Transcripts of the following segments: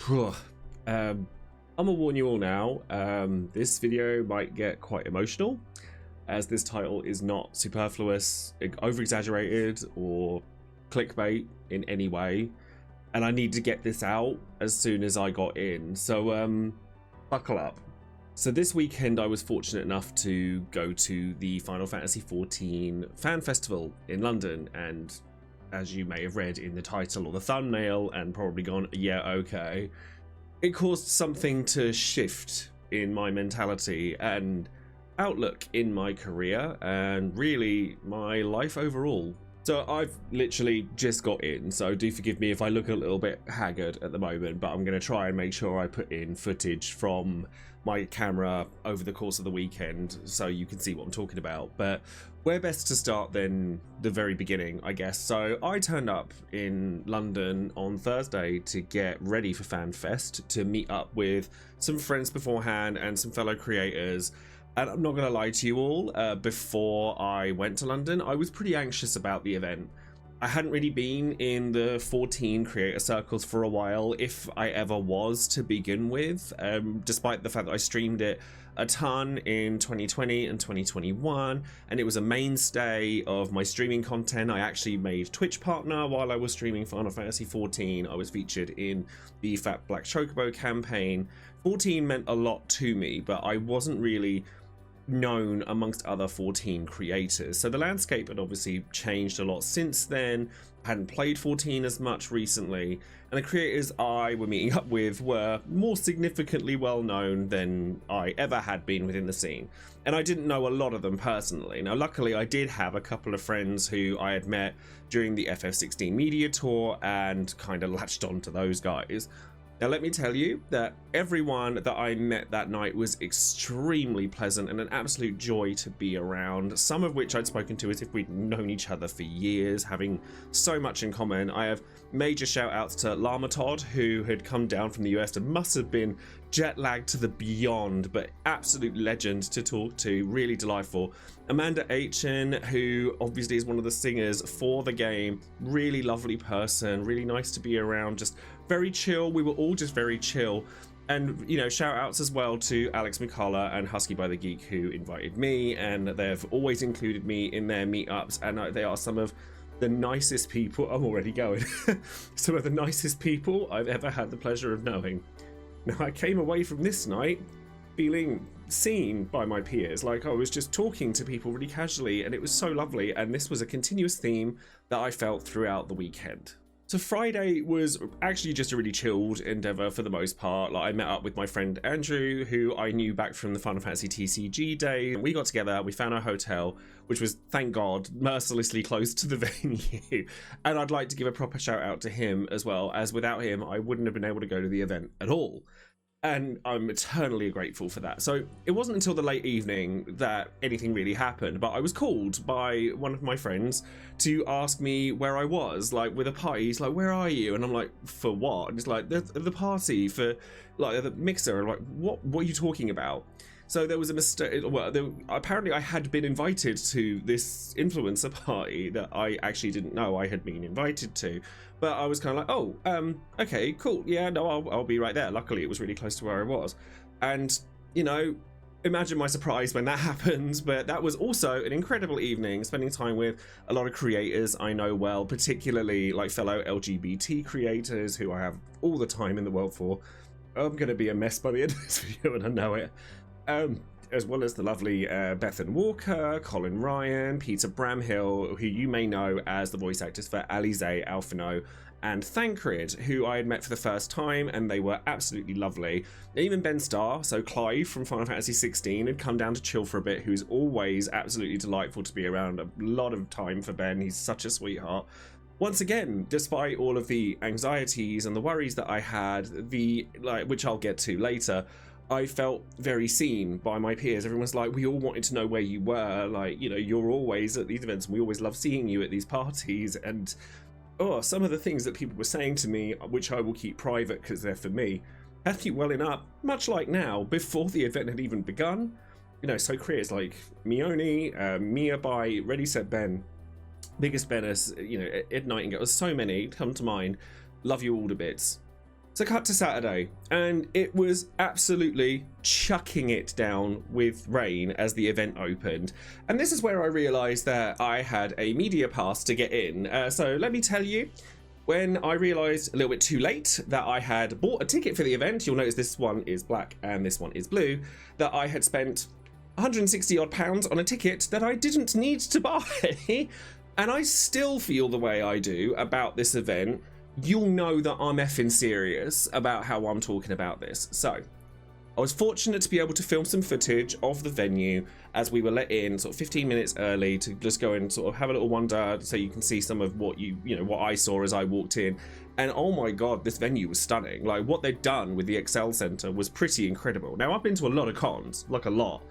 I'm gonna warn you all now, this video might get quite emotional, as this title is not superfluous, over-exaggerated, or clickbait in any way, and I need to get this out as soon as I got in, so buckle up. So this weekend I was fortunate enough to go to the Final Fantasy XIV Fan Festival in London, and as you may have read in the title or the thumbnail and probably gone, yeah, okay, it caused something to shift in my mentality and outlook in my career and really my life overall. So I've literally just got in, so do forgive me if I look a little bit haggard at the moment, but I'm going to try and make sure I put in footage from my camera over the course of the weekend so you can see what I'm talking about. But where best to start than the very beginning, I guess. So I turned up in London on Thursday to get ready for FanFest, to meet up with some friends beforehand and some fellow creators. And I'm not going to lie to you all, before I went to London, I was pretty anxious about the event. I hadn't really been in the 14 creator circles for a while, if I ever was to begin with, despite the fact that I streamed it a ton in 2020 and 2021, and it was a mainstay of my streaming content. I actually made Twitch partner while I was streaming Final Fantasy XIV. I was featured in the Fat Black Chocobo campaign. 14 meant a lot to me, but I wasn't really known amongst other 14 creators, so the landscape had obviously changed a lot since then. I hadn't played 14 as much recently, and the creators I were meeting up with were more significantly well known than I ever had been within the scene, and I didn't know a lot of them personally. Now luckily I did have a couple of friends who I had met during the FF16 media tour and kind of latched on to those guys. Now let me tell you that everyone that I met that night was extremely pleasant and an absolute joy to be around, some of which I'd spoken to as if we'd known each other for years, having so much in common. I have major shout outs to Llama Todd, who had come down from the US and must have been jet lagged to the beyond, but absolute legend to talk to, really delightful. Amanda Aitchen, who obviously is one of the singers for the game, really lovely person, really nice to be around, just very chill. We were all just very chill. And, you know, shout outs as well to Alex McCullough and Husky by the Geek, who invited me, and they've always included me in their meetups, and they are some of the nicest people. I'm already going. Some of the nicest people I've ever had the pleasure of knowing. Now, I came away from this night feeling seen by my peers, like I was just talking to people really casually, and it was so lovely, and this was a continuous theme that I felt throughout the weekend. So Friday was actually just a really chilled endeavor for the most part. Like, I met up with my friend Andrew, who I knew back from the Final Fantasy TCG day. We got together, we found our hotel, which was, thank God, mercilessly close to the venue. And I'd like to give a proper shout out to him as well, as without him, I wouldn't have been able to go to the event at all. And I'm eternally grateful for that. So it wasn't until the late evening that anything really happened, but I was called by one of my friends to ask me where I was, like with a party. He's like, where are you? And I'm like, for what? And he's like, the party for like the mixer. I'm like, what are you talking about? So there was a mistake. Well, apparently I had been invited to this influencer party that I actually didn't know I had been invited to. But I was kind of like, oh, okay, cool. Yeah, no, I'll be right there. Luckily, it was really close to where I was. And, you know, imagine my surprise when that happened. But that was also an incredible evening, spending time with a lot of creators I know well, particularly like fellow LGBT creators who I have all the time in the world for. I'm going to be a mess by the end of this video, and I know it. As well as the lovely Bethan Walker, Colin Ryan, Peter Bramhill, who you may know as the voice actors for Alize, Alphino, and Thancred, who I had met for the first time, and they were absolutely lovely. And even Ben Starr, so Clive from Final Fantasy XVI, had come down to chill for a bit, who's always absolutely delightful to be around. A lot of time for Ben, he's such a sweetheart. Once again, despite all of the anxieties and the worries that I had, which I'll get to later, I felt very seen by my peers. Everyone's like, we all wanted to know where you were. Like, you know, you're always at these events, and we always love seeing you at these parties. And some of the things that people were saying to me, which I will keep private because they're for me, had me welling up, much like now, before the event had even begun. You know, so creators like Mione, Mia by Ready Set Ben, Biggest Bennis, you know, Ed Nightingale, so many come to mind. Love you all to bits. So cut to Saturday, and it was absolutely chucking it down with rain as the event opened. And this is where I realised that I had a media pass to get in. So let me tell you, when I realised a little bit too late that I had bought a ticket for the event, you'll notice this one is black and this one is blue, that I had spent 160 odd pounds on a ticket that I didn't need to buy. And I still feel the way I do about this event. You'll know that I'm effing serious about how I'm talking about this. So I was fortunate to be able to film some footage of the venue as we were let in sort of 15 minutes early to just go and sort of have a little wander so you can see some of what what I saw as I walked in. And oh my god, this venue was stunning. Like, what they'd done with the Excel Centre was pretty incredible. Now, I've been to a lot of cons, like a lot,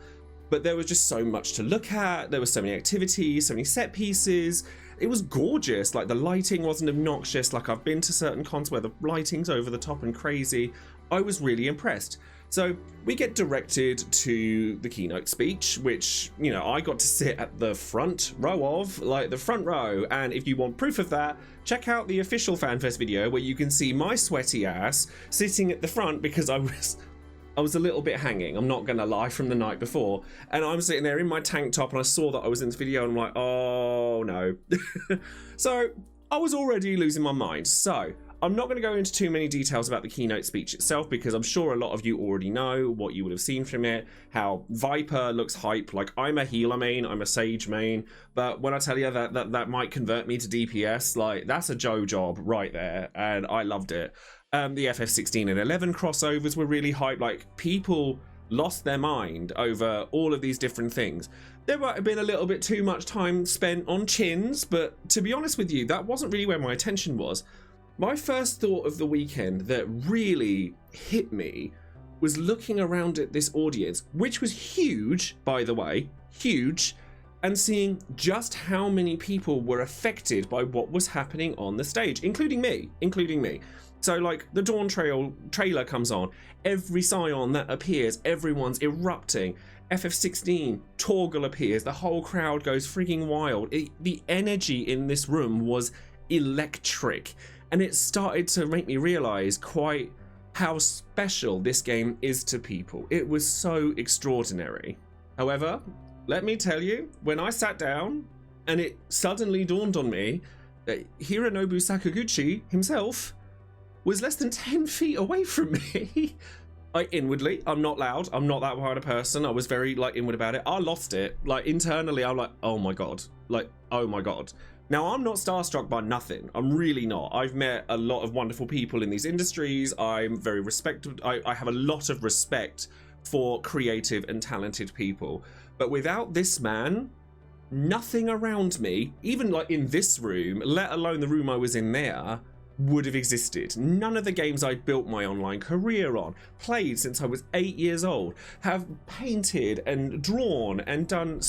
but there was just so much to look at. There were so many activities, so many set pieces. It was gorgeous. Like, the lighting wasn't obnoxious. Like, I've been to certain cons where the lighting's over the top and crazy. I was really impressed. So we get directed to the keynote speech, which, I got to sit at the front row of, like the front row. And if you want proof of that, check out the official FanFest video where you can see my sweaty ass sitting at the front because I was a little bit hanging, I'm not gonna lie, from the night before. And I'm sitting there in my tank top and I saw that I was in this video and I'm like, oh no. So I was already losing my mind. So I'm not gonna go into too many details about the keynote speech itself because I'm sure a lot of you already know what you would have seen from it, how Viper looks hype. Like, I'm a healer main, I'm a Sage main, but when I tell you that might convert me to DPS, like, that's a Joe job right there, and I loved it. The FF16 and 11 crossovers were really hype. Like, people lost their mind over all of these different things. There might have been a little bit too much time spent on chins, but to be honest with you, that wasn't really where my attention was. My first thought of the weekend that really hit me was looking around at this audience, which was huge, by the way, huge, and seeing just how many people were affected by what was happening on the stage, including me. So, like, the Dawn trailer comes on, every Scion that appears, everyone's erupting. FF16, Torgal appears, the whole crowd goes freaking wild. The energy in this room was electric, and it started to make me realise quite how special this game is to people. It was so extraordinary. However, let me tell you, when I sat down and it suddenly dawned on me that Hironobu Sakaguchi himself was less than 10 feet away from me. I'm not loud, I'm not that kind of person. I was very inward about it. I lost it. Internally, I'm like, oh my god. Oh my god. Now, I'm not starstruck by nothing. I'm really not. I've met a lot of wonderful people in these industries. I'm very respected. I have a lot of respect for creative and talented people. But without this man, nothing around me, even in this room, let alone the room I was in there, would have existed. None of the games I built my online career on, played since I was 8 years old, have painted and drawn and done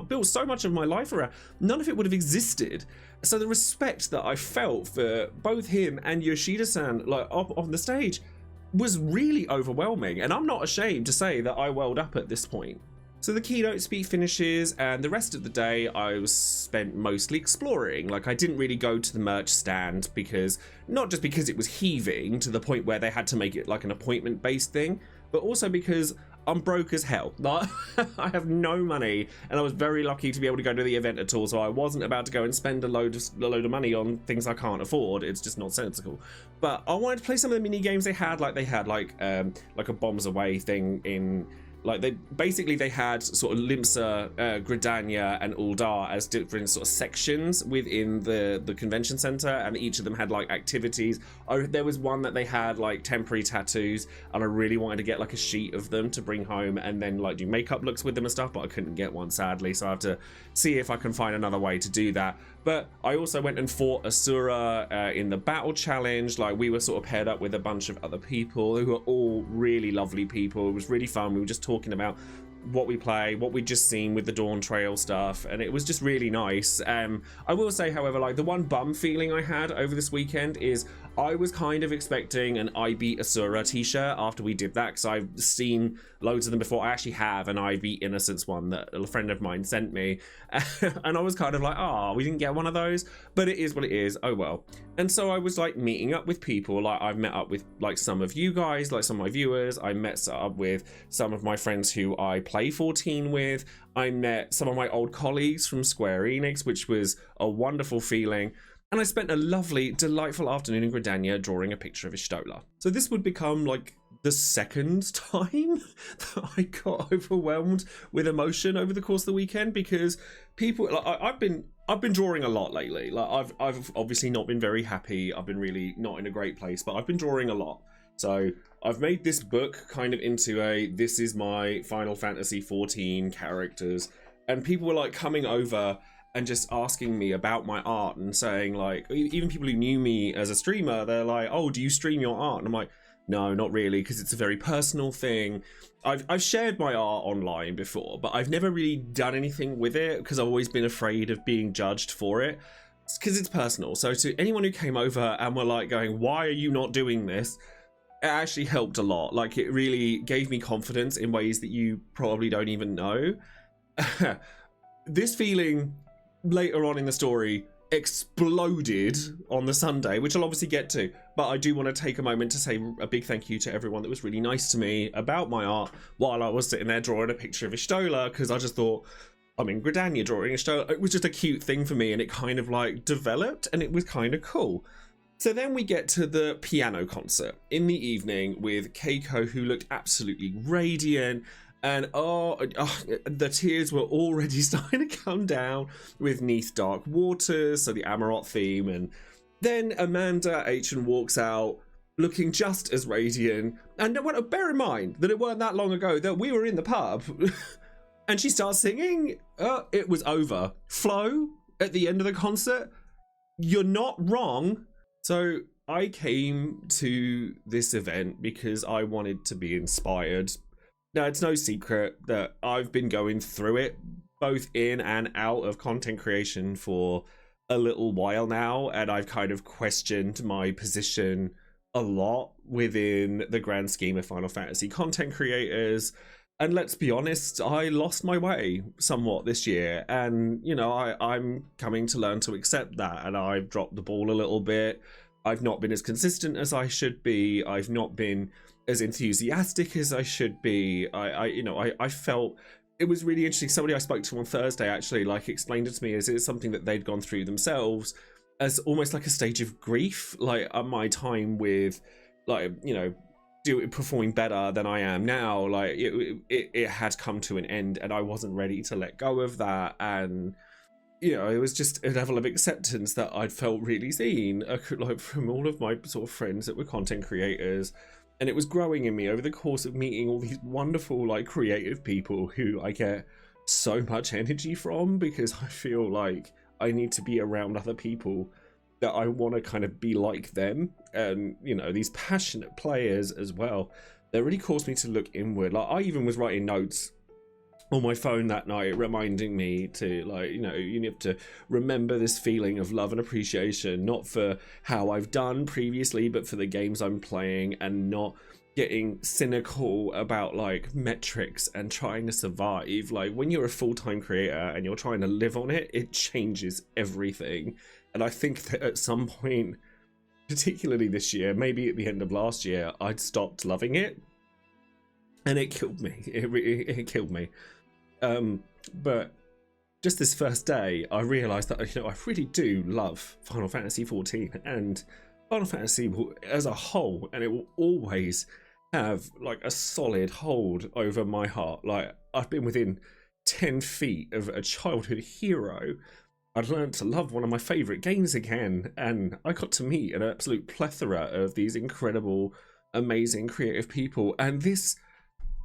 built so much of my life around, none of it would have existed. So the respect that I felt for both him and Yoshida-san up on the stage was really overwhelming, and I'm not ashamed to say that I welled up at this point. So the keynote speech finishes, and the rest of the day I was spent mostly exploring. I didn't really go to the merch stand not just because it was heaving to the point where they had to make it an appointment-based thing, but also because I'm broke as hell. I have no money, and I was very lucky to be able to go to the event at all, so I wasn't about to go and spend a load of money on things I can't afford. It's just not sensible. But I wanted to play some of the mini games they had. They had a Bombs Away thing in. They had sort of Limsa, Gridania, and Uldar as different sort of sections within the convention center, and each of them had activities. There was one that they had temporary tattoos, and I really wanted to get a sheet of them to bring home and then do makeup looks with them and stuff, but I couldn't get one, sadly, so I have to see if I can find another way to do that. But I also went and fought Asura in the battle challenge. We were sort of paired up with a bunch of other people who were all really lovely people. It was really fun. We were just talking about what we play, what we'd just seen with the Dawn Trail stuff, and it was just really nice. I will say, however, the one bum feeling I had over this weekend is I was kind of expecting an I Beat Asura t-shirt after we did that, because I've seen loads of them before. I actually have an I Beat Innocence one that a friend of mine sent me, and I was kind of like, oh, we didn't get one of those, but it is what it is. Oh well. And so I was like meeting up with people. Like I've met up with like some of you guys, like some of my viewers. I met up with some of my friends who I play 14 with. I met some of my old colleagues from Square Enix, which was a wonderful feeling. And I spent a lovely, delightful afternoon in Gridania drawing a picture of Y'shtola. So this would become like the second time that I got overwhelmed with emotion over the course of the weekend, because people, like, I've been drawing a lot lately. Like I've obviously not been very happy. I've been really not in a great place, but I've been drawing a lot. So I've made this book kind of into this is my Final Fantasy 14 characters, and people were like coming over and just asking me about my art and saying, like, even people who knew me as a streamer, they're like, oh, do you stream your art? And I'm like, no, not really, because it's a very personal thing. I've shared my art online before, but I've never really done anything with it because I've always been afraid of being judged for it. It's because it's personal. So to anyone who came over and were like going, why are you not doing this? It actually helped a lot. Like, it really gave me confidence in ways that you probably don't even know. This feeling later on in the story exploded on the Sunday, which I'll obviously get to, but I do want to take a moment to say a big thank you to everyone that was really nice to me about my art while I was sitting there drawing a picture of Y'shtola, because I just thought, I'm in Gridania drawing Y'shtola. It was just a cute thing for me, and it kind of like developed, and it was kind of cool. So then we get to the piano concert in the evening with Keiko, who looked absolutely radiant. And the tears were already starting to come down with 'Neath Dark Waters, so the Amarot theme. And then Amanda Aitchen walks out looking just as radiant. And bear in mind that it weren't that long ago that we were in the pub. And she starts singing. It was over. Flo, at the end of the concert, you're not wrong. So I came to this event because I wanted to be inspired. Now, it's no secret that I've been going through it, both in and out of content creation for a little while now, and I've kind of questioned my position a lot within the grand scheme of Final Fantasy content creators. And let's be honest, I lost my way somewhat this year, and, you know, I'm coming to learn to accept that, and I've dropped the ball a little bit. I've not been as consistent as I should be. I've not been as enthusiastic as I should be. I felt it was really interesting. Somebody I spoke to on Thursday actually like explained it to me as it's something that they'd gone through themselves as almost like a stage of grief. Like my time with, like, you know, performing better than I am now, like it had come to an end, and I wasn't ready to let go of that. And you know, it was just a level of acceptance that I'd felt really seen, like from all of my sort of friends that were content creators. And it was growing in me over the course of meeting all these wonderful, like, creative people who I get so much energy from, because I feel like I need to be around other people that I want to kind of be like them. And, you know, these passionate players as well, that really caused me to look inward. Like, I even was writing notes on my phone that night reminding me to, like, you know, you need to remember this feeling of love and appreciation, not for how I've done previously, but for the games I'm playing, and not getting cynical about like metrics and trying to survive. Like, when you're a full-time creator and you're trying to live on it, it changes everything. And I think that at some point, particularly this year, maybe at the end of last year, I'd stopped loving it, and it killed me. It killed me. But just this first day, I realised that, you know, I really do love Final Fantasy 14 and Final Fantasy as a whole, and it will always have like a solid hold over my heart. Like, I've been within 10 feet of a childhood hero. I'd learned to love one of my favourite games again, and I got to meet an absolute plethora of these incredible, amazing, creative people. And this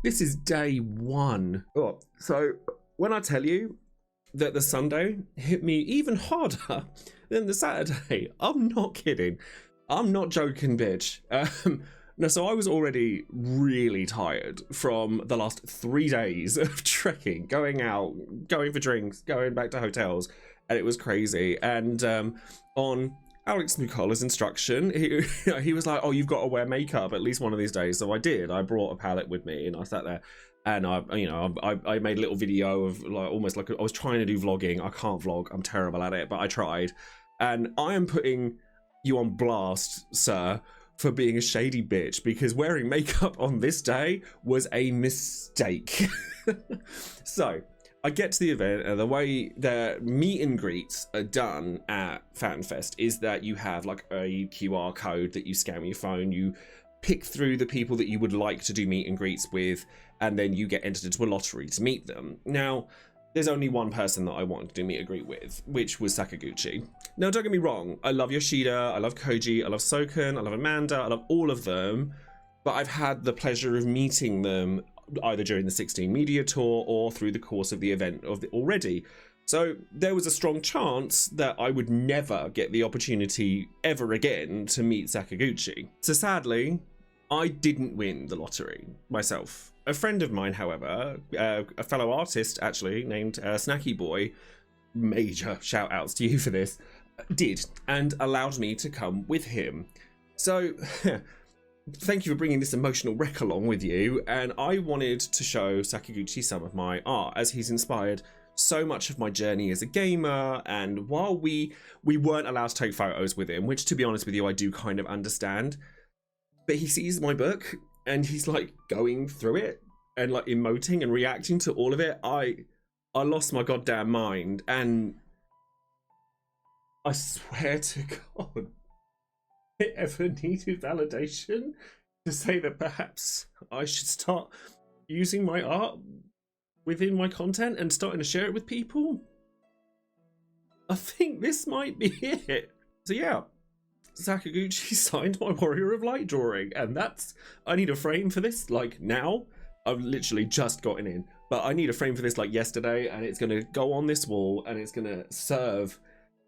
is day one. Oh, so when I tell you that the Sunday hit me even harder than the Saturday, I'm not kidding. I'm not joking, bitch. No, so I was already really tired from the last 3 days of trekking, going out, going for drinks, going back to hotels, and it was crazy. And on Alex Mukola's instruction, he was like, oh, you've got to wear makeup at least one of these days. So I did. I brought a palette with me, and I sat there, and I made a little video of, like, almost like I was trying to do vlogging. I can't vlog. I'm terrible at it, but I tried. And I am putting you on blast, sir, for being a shady bitch, because wearing makeup on this day was a mistake. So I get to the event, and the way the meet and greets are done at FanFest is that you have like a QR code that you scan with your phone, you pick through the people that you would like to do meet and greets with, and then you get entered into a lottery to meet them. Now, there's only one person that I wanted to do meet and greet with, which was Sakaguchi. Now, don't get me wrong, I love Yoshida, I love Koji, I love Soken, I love Amanda, I love all of them, but I've had the pleasure of meeting them either during the 16 media tour or through the course of the event already. So there was a strong chance that I would never get the opportunity ever again to meet Sakaguchi. So sadly, I didn't win the lottery myself. A friend of mine, however, a fellow artist actually, named Snacky Boy, major shout outs to you for this, did, and allowed me to come with him. So thank you for bringing this emotional wreck along with you, and I wanted to show Sakaguchi some of my art, as he's inspired so much of my journey as a gamer. And while we weren't allowed to take photos with him, which to be honest with you I do kind of understand, but he sees my book and he's like going through it and like emoting and reacting to all of it. I lost my goddamn mind, and I swear to God, I ever needed validation to say that perhaps I should start using my art within my content and starting to share it with people, I think this might be it. So yeah, Sakaguchi signed my Warrior of Light drawing, and I need a frame for this like now. I've literally just gotten in, but I need a frame for this like yesterday, and it's going to go on this wall, and it's going to serve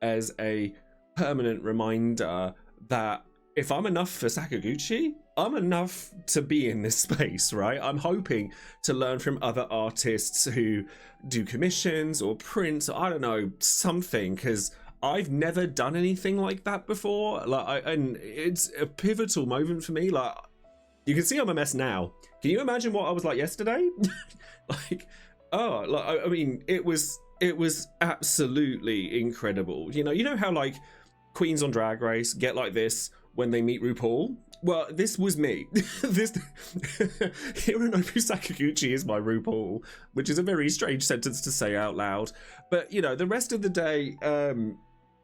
as a permanent reminder that if I'm enough for Sakaguchi, I'm enough to be in this space, right? I'm hoping to learn from other artists who do commissions or prints, or I don't know, something, because I've never done anything like that before. And it's a pivotal moment for me. Like, you can see I'm a mess now. Can you imagine what I was like yesterday? I mean, it was absolutely incredible. You know how like queens on Drag Race get like this when they meet RuPaul? Well, this was me. Hironobu Sakaguchi is my RuPaul, which is a very strange sentence to say out loud. But, the rest of the day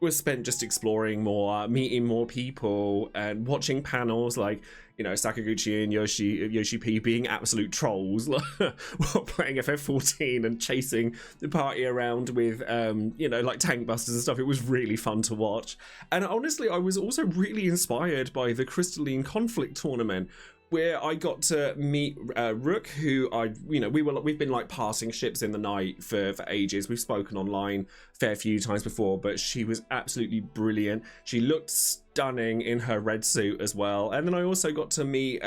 was spent just exploring more, meeting more people, and watching panels like, Sakaguchi and Yoshi-P being absolute trolls while playing FF14 and chasing the party around with, like tank busters and stuff. It was really fun to watch. And honestly, I was also really inspired by the Crystalline Conflict tournament, where I got to meet Rook, who we've been like passing ships in the night for ages. We've spoken online a fair few times before, but she was absolutely brilliant. She looked stunning in her red suit as well. And then I also got to meet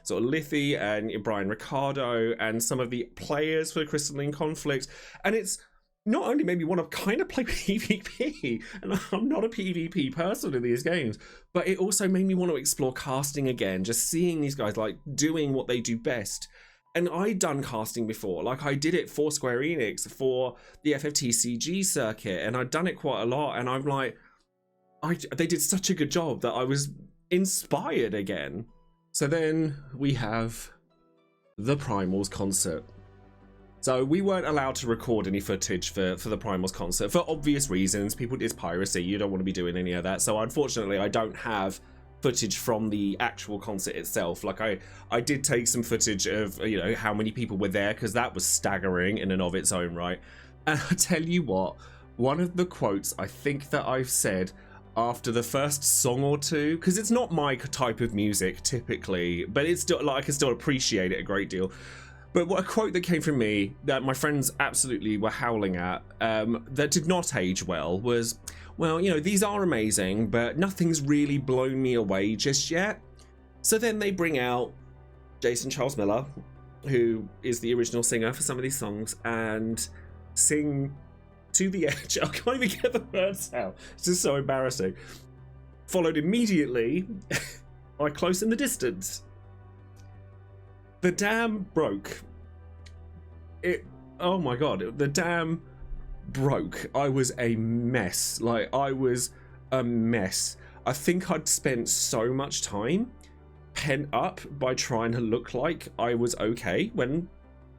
sort of Lithy and Brian Ricardo and some of the players for Crystalline Conflict. And it's not only made me want to kind of play PvP, and I'm not a PvP person in these games, but it also made me want to explore casting again, just seeing these guys like doing what they do best. And I'd done casting before, like I did it for Square Enix for the FFTCG circuit, and I'd done it quite a lot, and I'm like, they did such a good job that I was inspired again. So then we have the Primals concert. So we weren't allowed to record any footage for the Primals concert for obvious reasons. It's piracy. You don't want to be doing any of that. So unfortunately, I don't have footage from the actual concert itself. Like I did take some footage of how many people were there, because that was staggering in and of its own right. And I tell you what, one of the quotes I think that I've said after the first song or two, because it's not my type of music typically, but it's still like I can still appreciate it a great deal. But what a quote that came from me that my friends absolutely were howling at, that did not age well, was, well, these are amazing, but nothing's really blown me away just yet. So then they bring out Jason Charles Miller, who is the original singer for some of these songs, and sing To the Edge. I can't even get the words out. It's just so embarrassing. Followed immediately by Close in the Distance. The dam broke. Oh my god, the dam broke. I was a mess. I was a mess. I think I'd spent so much time pent up by trying to look like I was okay when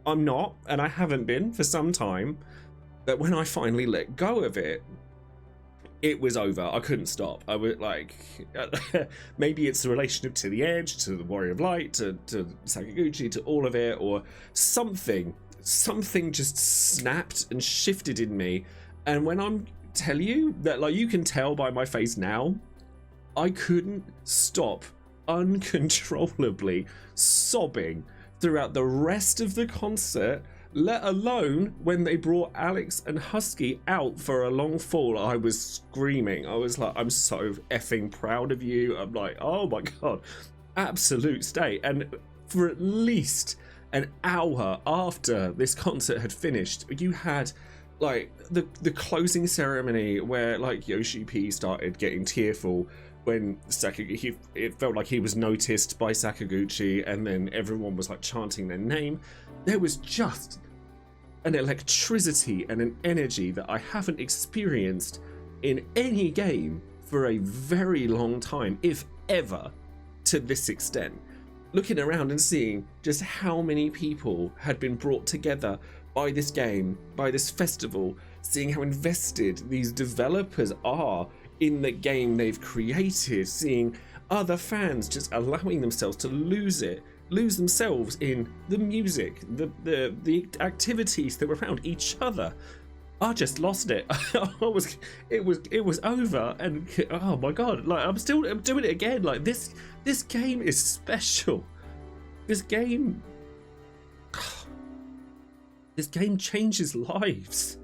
I'm not, and I haven't been for some time, that when I finally let go of it, it was over. I couldn't stop. I was like, maybe it's the relationship to the Edge, to the Warrior of Light, to Sakaguchi, to all of it, or something just snapped and shifted in me. And when I'm tell you that, like, you can tell by my face now, I couldn't stop uncontrollably sobbing throughout the rest of the concert, let alone when they brought Alex and Husky out for a long fall. I was screaming. I was like, I'm so effing proud of you. I'm like, oh my god, absolute state. And for at least an hour after this concert had finished, you had like the closing ceremony where like Yoshi-P started getting tearful when Sakaguchi, it felt like he was noticed by Sakaguchi, and then everyone was like chanting their name. There was just an electricity and an energy that I haven't experienced in any game for a very long time, if ever, to this extent. Looking around and seeing just how many people had been brought together by this game, by this festival, seeing how invested these developers are in the game they've created, seeing other fans just allowing themselves to lose themselves in the music, the activities that were around each other. I just lost it. It was over, and oh my god, like I'm doing it again. Like this game is special. This game changes lives.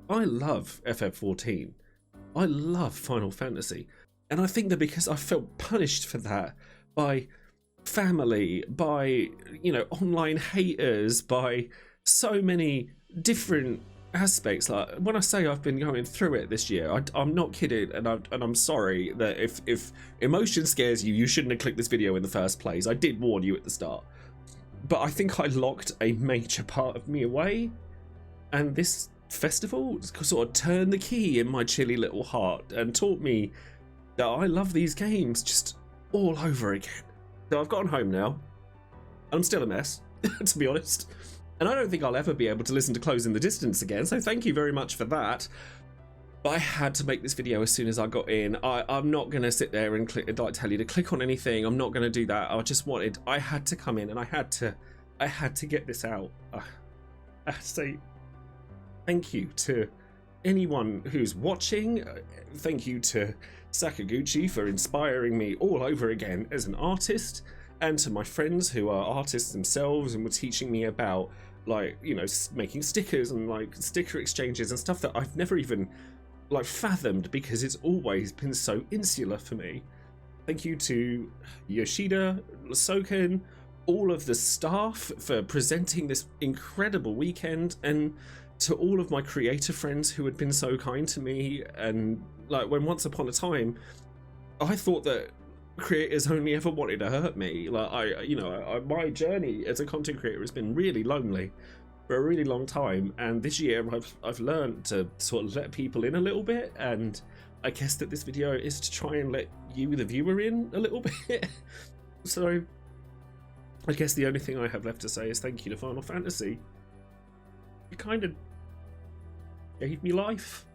I love FF14. I love Final Fantasy. And I think that because I felt punished for that by family, by, you know, online haters, by so many different aspects. Like when I say I've been going through it this year, I'm not kidding, and I'm sorry that if emotion scares you, you shouldn't have clicked this video in the first place. I did warn you at the start. But I think I locked a major part of me away, and this festival sort of turned the key in my chilly little heart and taught me that I love these games just all over again. So I've gotten home now. I'm still a mess, to be honest. And I don't think I'll ever be able to listen to Close in the Distance again, so thank you very much for that. But I had to make this video as soon as I got in. I'm not going to sit there and tell you to click on anything. I'm not going to do that. I had to come in and I had to get this out. I had to say thank you to anyone who's watching. Thank you to Sakaguchi for inspiring me all over again as an artist, and to my friends who are artists themselves and were teaching me about, like, you know, making stickers and like sticker exchanges and stuff that I've never even like fathomed because it's always been so insular for me. Thank you to Yoshida, Soken, all of the staff for presenting this incredible weekend, and to all of my creator friends who had been so kind to me. And like, when once upon a time I thought that creators only ever wanted to hurt me, like my journey as a content creator has been really lonely for a really long time, and this year I've learned to sort of let people in a little bit, and I guess that this video is to try and let you, the viewer, in a little bit. So I guess the only thing I have left to say is thank you to Final Fantasy. You kind of gave me life.